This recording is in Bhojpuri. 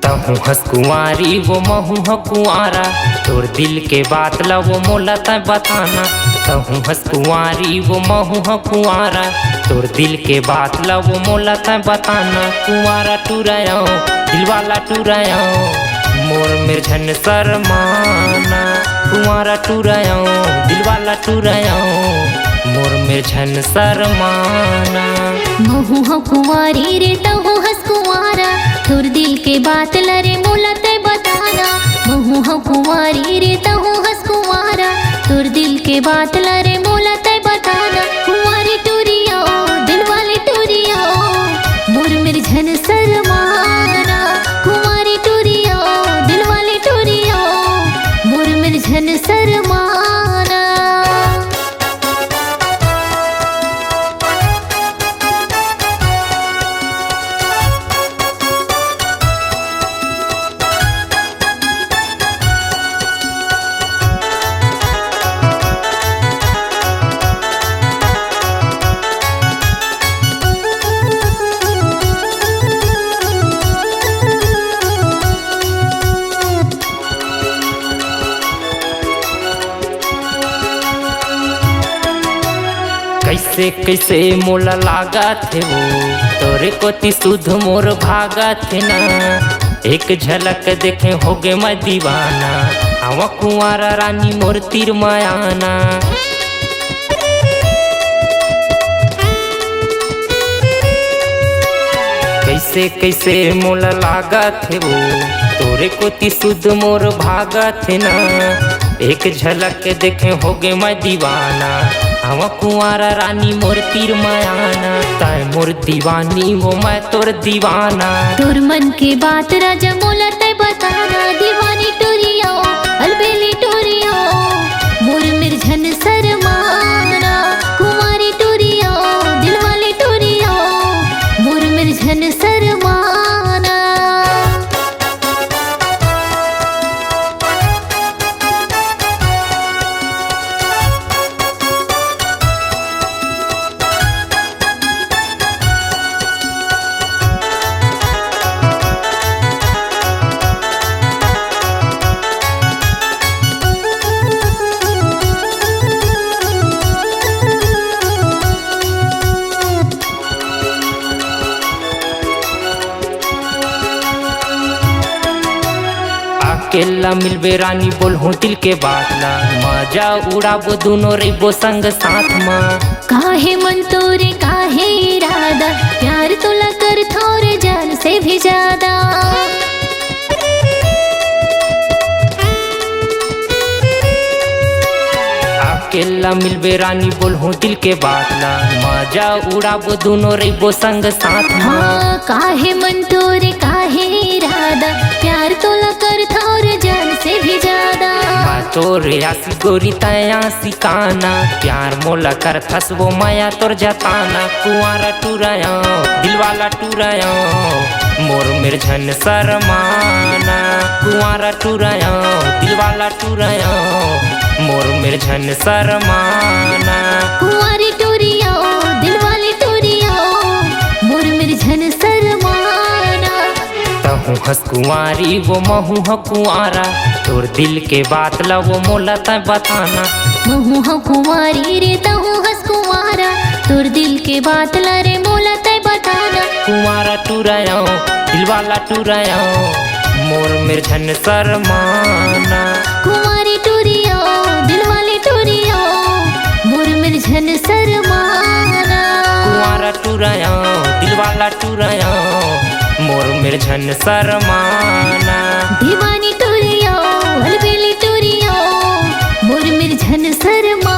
तहु हंस कुंवारी वो महू ह कुंवारा, तोर दिल के बात ला वो मोला तय बताना। तहु हंस कुंवारी वो महू ह कुंवारा, तोर दिल के बात ला वो मोला तय बताना। कुंवारा टुरायो दिल वाला टुरायो, मोर मिर्झन शर्माना। कुंवारा टुरायो दिल वाला टुरायो, मोर मिर्झन शर्माना। महू ह कुंवारी रे तहु हंस कुंवारा, तोर दिल के बात लरे मोला तय बताना। महू ह कुंवारी रे तहु हंस कुंवारा, तोर दिल के बात लरे मोला तय बताना। कुंवारी टुरियो दिल वाले टुरियो, मोर मिर्झन शर्माना। कुंवारी टुरियो दिल वाले टुरियो, मोर मिर्झन शर्माना। कैसे कैसे मोला लागत थे वो, तोरे कोती सुध मोर भागत थे ना। एक झलक देखे होगे मैं दीवाना, आवा कुंवारा रानी मोर तीर मायाना। कैसे कैसे मोला लागत थे वो, तोरे कोती सुध मोर भागत थे ना। एक झलक देखे होगे मैं दीवाना, आवा कुंवारा रानी मोर तीर मायाना। तय मोर दीवानी वो मैं तोर दीवाना। तोर मन के बात राजा मोला तय बताना। दीवानी टुरियो अलबेली टुरियो, मोर मिर्झन शर्माना। कुंवारी टुरियो दिल वाले टुरियो, मोर मिर्झन शर्माना। अकेला मिलबे रानी बोल हो दिल के बात ला, मजा उड़ाबो दोनों रेबो संग साथ माँ। काहे मन तोरे काहे इरादा, प्यार तोला कर थोरे जान से भी ज्यादा। अकेला मिलबे रानी बोल हो दिल के बात ला, मजा उड़ाबो दोनों रेबो संग साथ माँ। हाँ काहे मन तोरे काहे इरादा, प्यार तोला कर थोरे जान से भी ज्यादा। तोरे आसी गोरी तया सिकाना, प्यार मोला कर थस वो माया तोर जताना। कुंवारा टुरायो दिल वाला टुरायो, मोर मिर्झन शर्माना। कुंवारा टुरायो दिल वाला टुरायो, मोर मिर्झन शर्माना। कुंवारी टुरियो दिल वाली टुरियो, मोर मिर्झन शर्माना। तहु हंस कुंवारी वो महू ह कुंवारा, तोर दिल के बात ला वो मोला तय बताना। महू ह कुंवारी रे तहु हंस कुंवारा, तोर दिल के बात ला रे मोला तय बताना। कुंवारा टुरायो दिल वाला टुरायो, मोर मिर्झन शर्माना। कुंवारी टुरियो दिल वाली टुरियो, मोर मिर्झन शर्माना। कुंवारा टुरायो दिल वाला टुरायो, मोर मिर्झन शर्माना। दीवानी टुरियो अलबेली टुरियो, मोर मिर्झन शर्मा।